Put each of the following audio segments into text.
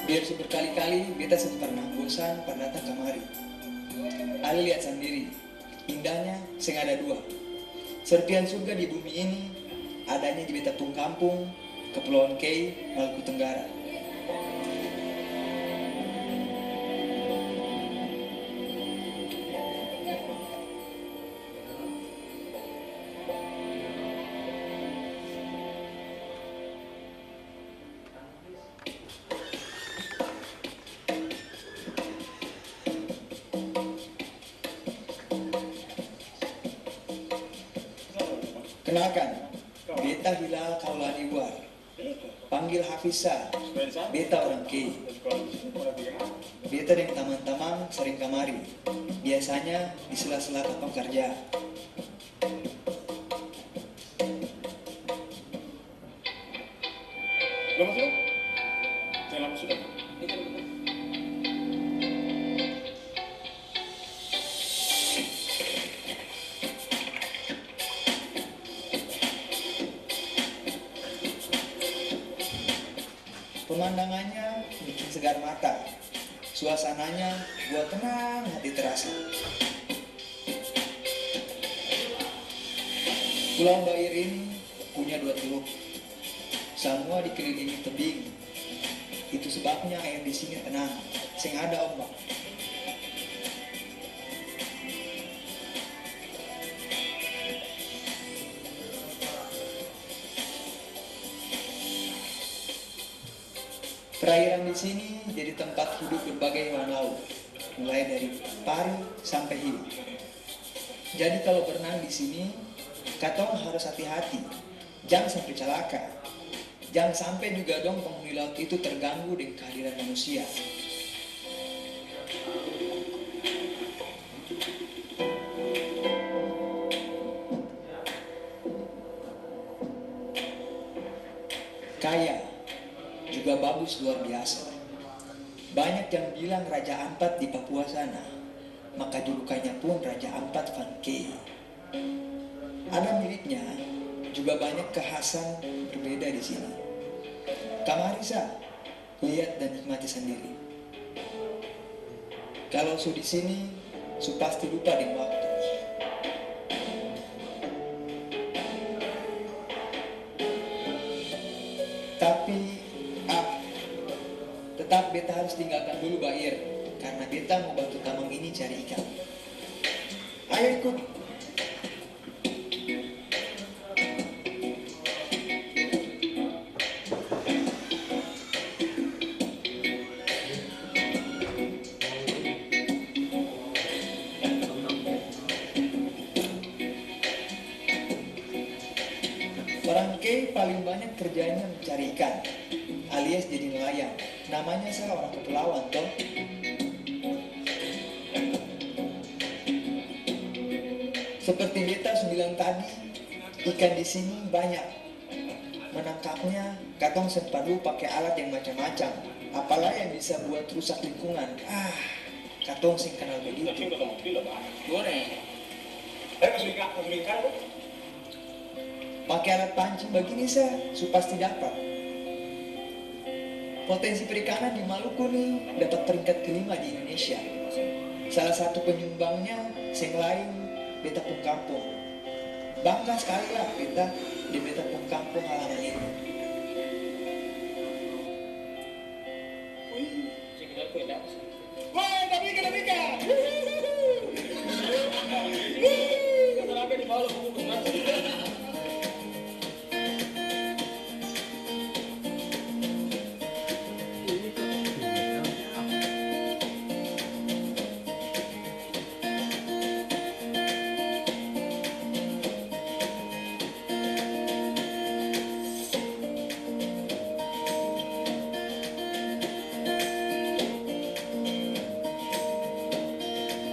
Biar berkali-kali beta sudah pernah bosan pernah datang kemari. Ali lihat sendiri, indahnya sing ada dua. Serpian surga di bumi ini adanya di beta pung kampung, Kepulauan Kei, Maluku Tenggara. Kenalkan, beta Hilal Kaulani War. Panggil Hafisa, beta orang Kei. Beta dan teman-teman sering kamari. Biasanya di sela-sela katong kerja. Lama sudah? Jangan lama sudah. Pemandangannya bikin segar mata. Suasananya buat tenang hati terasa. Pulau Bair ini punya dua teluk. Semua dikelilingi tebing. Itu sebabnya air di sini tenang, sing ada ombak. Perairan di sini jadi tempat hidup berbagai hewan laut, mulai dari pari sampai hiu. Jadi kalau berenang di sini, katong harus hati-hati, jangan sampai celaka. Jangan sampai juga dong penghuni laut itu terganggu dengan kehadiran manusia. Kaya, juga bagus luar biasa. Banyak yang bilang Raja Ampat di Papua sana, maka julukannya pun Raja Ampat Van Kei. Ada miripnya, juga banyak kekhasan berbeda di sini. Kamari sa, lihat dan nikmati sendiri. Kalau su di sini, su pasti lupa dengan waktu. Tapi tetap beta harus tinggalkan dulu Bair, karena beta mau bantu tamang ini cari ikan. Ayo ikut. Orang Kei paling banyak kerjanya mencari ikan, alias jadi nelayan. Namanya saya orang kepulauan toh. Seperti beta bilang tadi, ikan di sini banyak. Menangkapnya, katong perlu pakai alat yang macam-macam. Apalah yang bisa buat rusak lingkungan. Katong sing kenal begitu. Goreng. Kasih ikan, Pakai alat pancing begini su pasti dapat. Potensi perikanan di Maluku nih dapat peringkat kelima di Indonesia. Salah satu penyumbangnya sing lain beta pung kampung. Bangga sekali lah beta di beta pung kampung halaman ini. Woi, Damika. Kenapa di bawah lu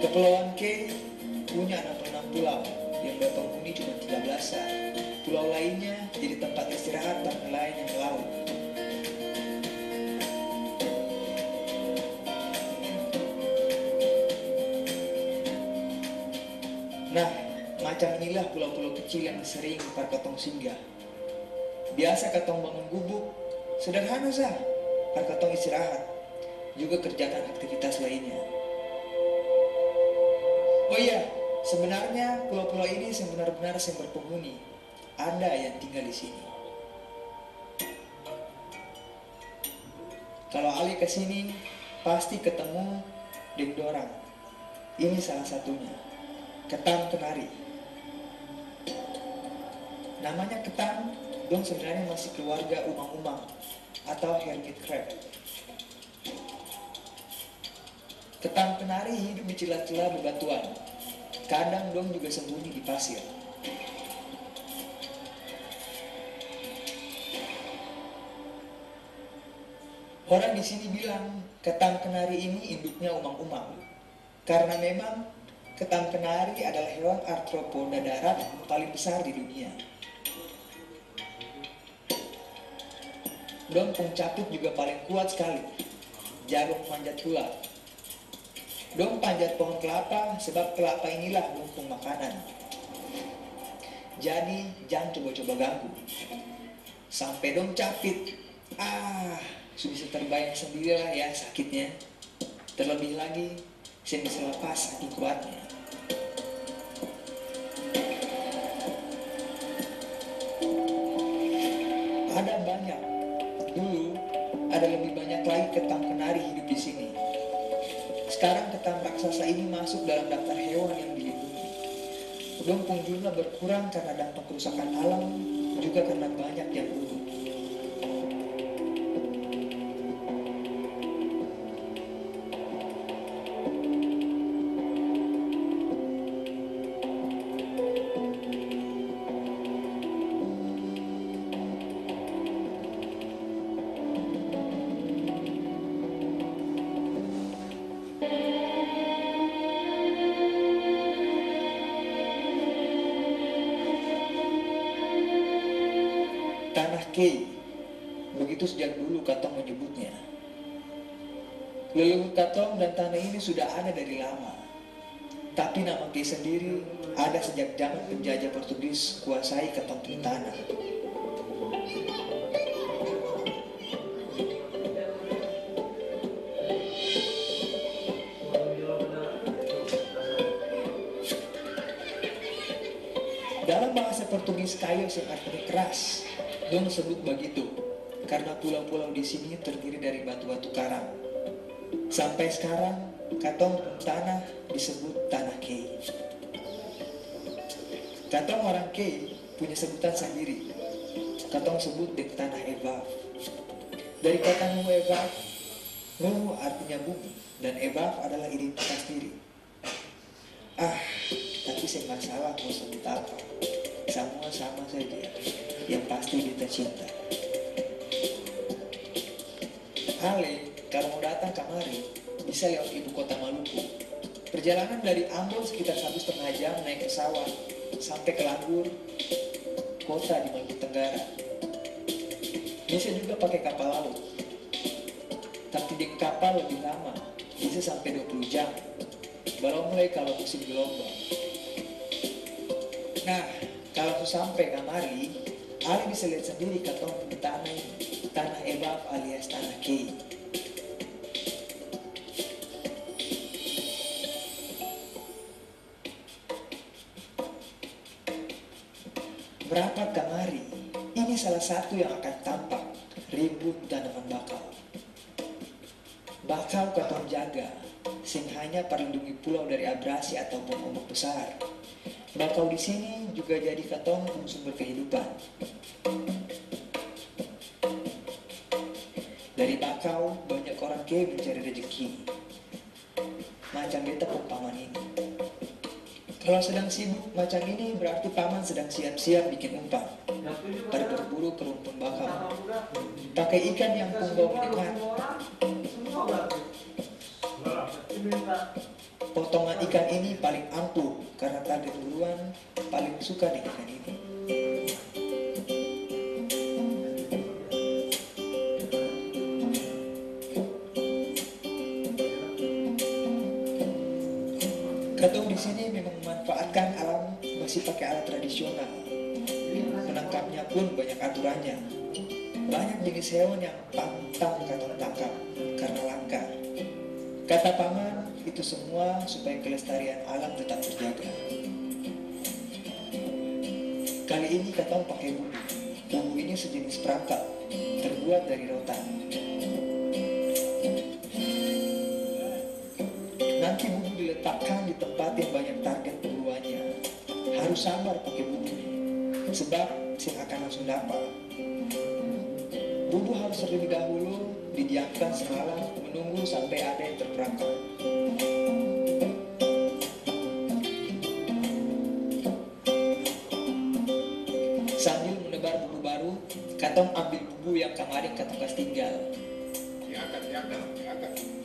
Kepulauan Kei punya 66 pulau yang berpenghuni cuma 13-an. Pulau lainnya jadi tempat istirahat para nelayan yang melaut. Nah, macam inilah pulau-pulau kecil yang sering para katong singgah. Biasa katong bangun gubuk, sederhana sah, para katong istirahat. juga kerjakan aktivitas lainnya. Oh iya, sebenarnya pulau-pulau ini benar-benar berpenghuni. Ada yang tinggal di sini. Kalau Ali ke sini pasti ketemu dengan dorang. Ini salah satunya, ketan kenari. Namanya ketan, dong sebenarnya masih keluarga umang-umang atau hermit crab. Ketan kenari hidup di celah-celah bebatuan. Kadang dong juga sembunyi di pasir. Orang di sini bilang ketan kenari ini induknya umang-umang. Karena memang ketan kenari adalah hewan arthropoda darat paling besar di dunia. Dong capit juga paling kuat sekali. Jago memanjat pula. Dong panjat pohon kelapa sebab kelapa inilah lumpung makanan. Jadi jangan coba-coba ganggu. Sampai dong capit. Sudah bisa terbayang sendirilah ya sakitnya. Terlebih lagi saya bisa lepas saking kuatnya. Ada banyak. Dulu ada lebih banyak lagi ketan kenari hidup di sini. Sekarang ketan raksasa ini masuk dalam daftar hewan yang dilindungi. Dompung jumlah berkurang karena dampak kerusakan alam, juga karena banyak yang bunuh. Tanah Kei, begitu sejak dulu Katong menyebutnya. Leluhur Katong dan tanah ini sudah ada dari lama. Tapi nama Kei sendiri ada sejak zaman penjajah Portugis kuasai Katong punya tanah. Dalam bahasa Portugis kayo yang artinya keras, dong sebut begitu karena pulau-pulau di sini terdiri dari batu-batu karang. Sampai sekarang Katong tanah disebut tanah Kei. Katong orang Kei punya sebutan sendiri. Katong sebut dengan tanah Evaf. Dari kata Nuhu Evaf, Nuhu artinya bumi dan Evaf adalah identitas diri. Tapi saya nggak salah mau sebut apa. Semua sama saja. Yang pasti kita cinta. Ale, kalau mau datang kemari, bisa lewat ibu kota Maluku. Perjalanan dari Ambon sekitar 1,5 jam naik pesawat sampai ke Langgur, kota di Maluku Tenggara. Bisa juga pakai kapal laut. Tapi di kapal lebih lama, bisa sampai 20 jam. Baru mulai kalau musim gelombang. Nah, kalau sampai kemari, Ali bisa lihat sendiri Katong punya tanah ini, tanah Evaf alias tanah Kei. Merapat kemari, ini salah satu yang akan tampak rimbun tanaman bakau. Bakau Katong jaga, sing hanya perlindungi pulau dari abrasi atau ombak besar. Bakau di sini juga jadi Katong sumber kehidupan. Dari bakau banyak orang Kei mencari rezeki. Macam beta paman ini. Kalau sedang sibuk macam ini berarti paman sedang siap-siap bikin umpan. Pada berburu ke rumpun bakau. Pakai ikan yang punggau menyengat. Potongan ikan ini paling ampuh karena target duluan paling suka dengan ikan ini. Katong di sini memang memanfaatkan alam masih pakai alat tradisional. Menangkapnya pun banyak aturannya. Banyak jenis hewan yang pantang Katong tangkap karena langka. Kata paman, itu semua supaya kelestarian alam tetap terjaga. Kali ini katong pakai bumbu. Bumbu ini sejenis perangkap, terbuat dari rotan. Nanti bumbu diletakkan di tempat yang banyak target perburuannya. Harus sabar pakai bumbu, sebab sing akan langsung dapat. Bumbu harus terlebih dahulu didiamkan semalam menunggu sampai ada yang terperangkap. Sambil menebar bumbu baru, katong ambil bumbu yang kemarin katong kasih tinggal. Diangkat.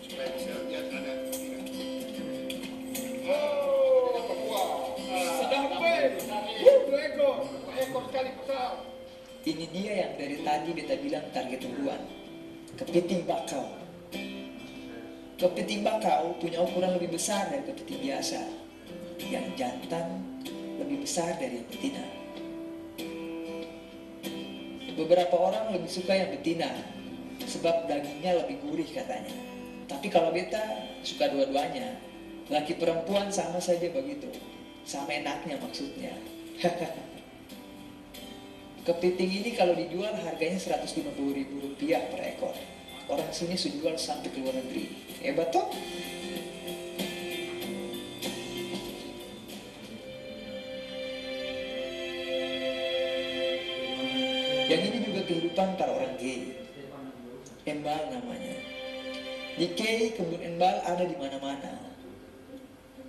Supaya bisa lihat ada. Oh, Papua. Sedap, dua ekor sekali besar. Ini dia yang dari tadi beta bilang target duluan. Kepiting bakau. Kepiting bakau punya ukuran lebih besar dari kepiting biasa. Yang jantan lebih besar dari yang betina. Beberapa orang lebih suka yang betina, sebab dagingnya lebih gurih katanya. Tapi kalau beta suka dua-duanya. Laki perempuan sama saja begitu. Sama enaknya maksudnya. Kepiting ini kalau dijual harganya Rp150.000 per ekor. Orang sini sudah jual sampai ke luar negeri. Hebat toh? Yang ini juga kehidupan para orang gay. Embal namanya. Di gay kebun embal ada di mana-mana.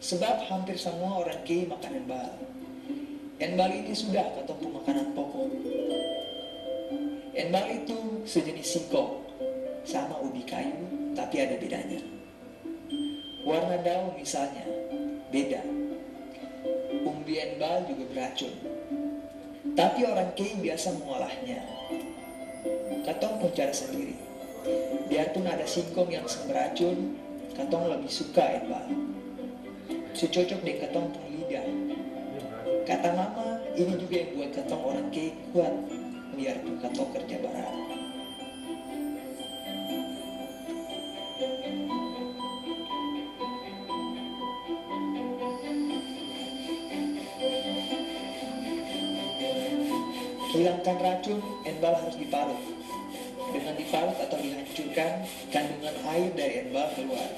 Sebab hampir semua orang gay makan embal. Embal ini sudah ketemu makanan pokok. Embal itu sejenis singkong, sama ubi kayu, tapi ada bedanya. Warna daun misalnya, beda. Umbi embal juga beracun. Tapi orang Kei biasa mengolahnya. Katong pun cara sendiri. Biarpun ada singkong yang beracun, katong lebih suka embal. Secocok dengan katong pun lidah. Kata mama, ini juga yang buat katong orang Kei kuat, biarpun katong kerja barat. Hilangkan racun, embal harus diparut. Dengan diparut atau dihancurkan, kandungan air dari embal keluar.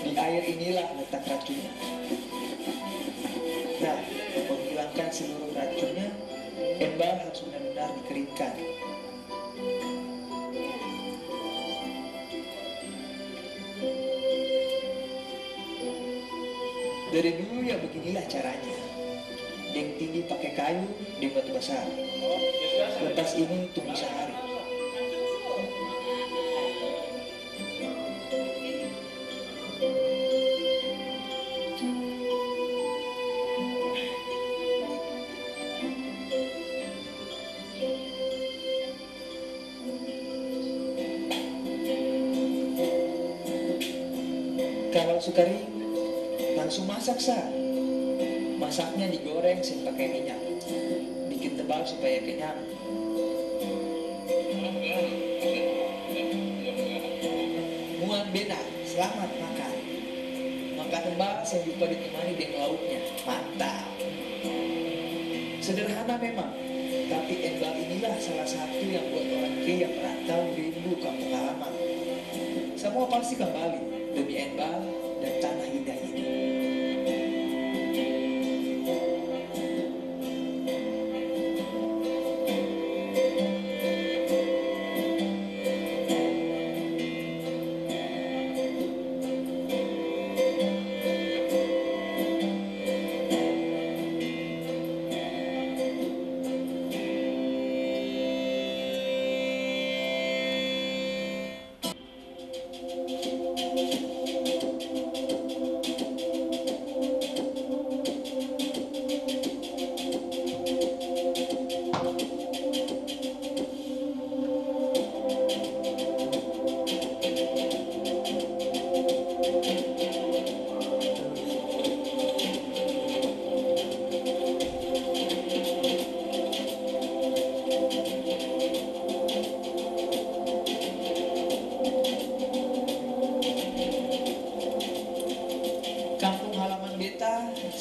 Di air inilah letak racunnya. Nah, menghilangkan seluruh racunnya, embal harus benar-benar dikeringkan. Dari dulu ya beginilah caranya. Deng tinggi pakai kayu, deng batu besar. Lepas ini tunggu sehari. Kalau sukari, langsung masak sah. Masaknya digoreng sem pakai minyak. Bikin tebal supaya kenyang. Muan bena, selamat makan. Makan tebal sem lupa ditemani dengan lauknya. Mantap. Sederhana memang, tapi embal inilah salah satu yang buat orang Kei yang merantau rindu kampung halaman. Semua pasti kembali demi embal dan tanah indah ini.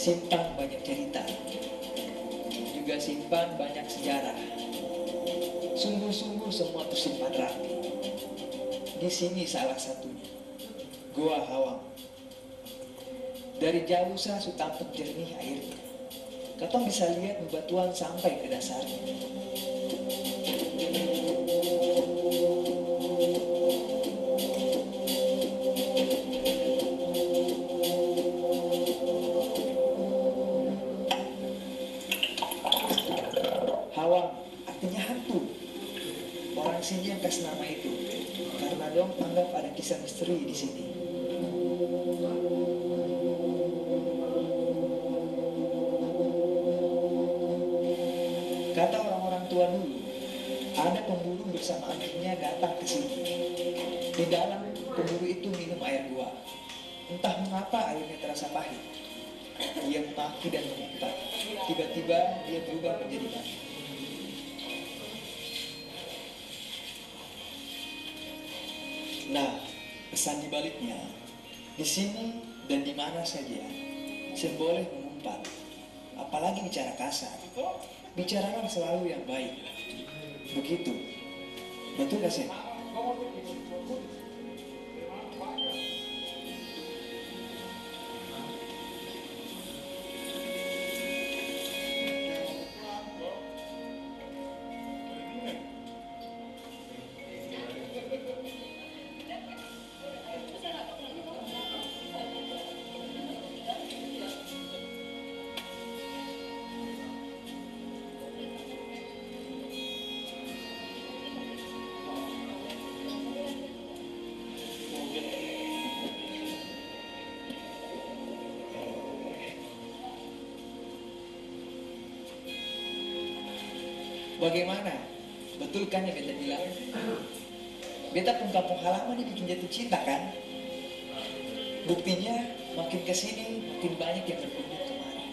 simpan banyak cerita, juga simpan banyak sejarah. Sungguh-sungguh semua tersimpan rapi. Di sini salah satunya, Goa Hawang. Dari jauh saya su tampak jernih airnya. Katong bisa lihat bebatuan sampai ke dasarnya. Hawang artinya hantu. Orang sini yang kasih nama itu karena dong anggap ada kisah misteri di sini. Kata orang-orang tua dulu, ada pemburu bersama anjingnya datang ke sini. Di dalam pemburu itu minum air gua. Entah mengapa airnya terasa pahit. Dia memaki dan memuntah. Tiba-tiba dia berubah menjadi mati. Nah, pesan di baliknya, di sini dan di mana saja, saya boleh mengumpat, apalagi bicara kasar. Bicaralah selalu yang baik. Begitu. Betul gak sih? Bagaimana? Betul kan yang beta bilang? Beta pun kampung halaman ini bikin jatuh cinta kan? Buktinya makin kesini makin banyak yang berkunjung kemari.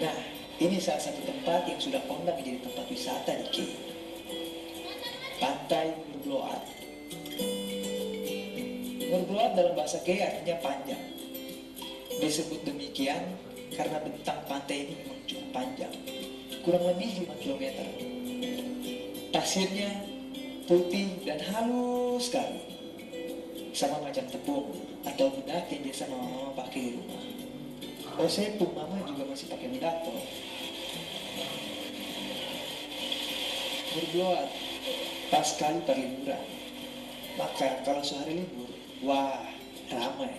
Nah, ini salah satu tempat yang sudah kondang menjadi tempat wisata di K. Pantai Murbloat. Murbloat dalam bahasa K artinya panjang. Disebut demikian karena bentang pantai ini memang cukup panjang, kurang lebih 5 km. Pasirnya putih dan halus sekali, sama macam tepung atau bedak yang biasa mama pakai di rumah. Oh, saya pun mama juga masih pakai bedak toh. Murbloat pas sekali perliburan. Maka kalau sehari libur, wah ramai.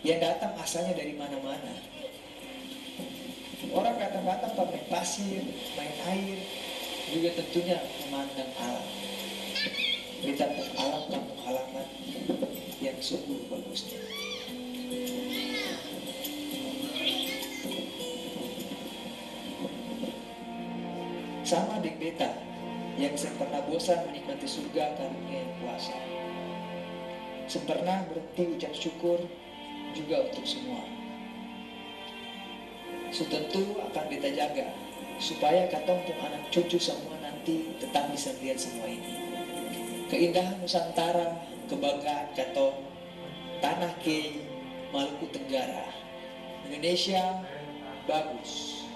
Yang datang asalnya dari mana-mana. Orang datang-datang pakai pasir, main air, juga tentunya memandang alam. Betapa alam kampung halaman yang sungguh bagusnya. Sama dengan beta yang sempurna bosan menikmati surga karunia yang kuasa. Sempurna berhenti ucap syukur juga untuk semua. Tentu akan beta jaga supaya katong pun anak cucu semua nanti tetap bisa lihat semua ini. Keindahan Nusantara, kebanggaan katong, tanah K, Maluku Tenggara, Indonesia bagus.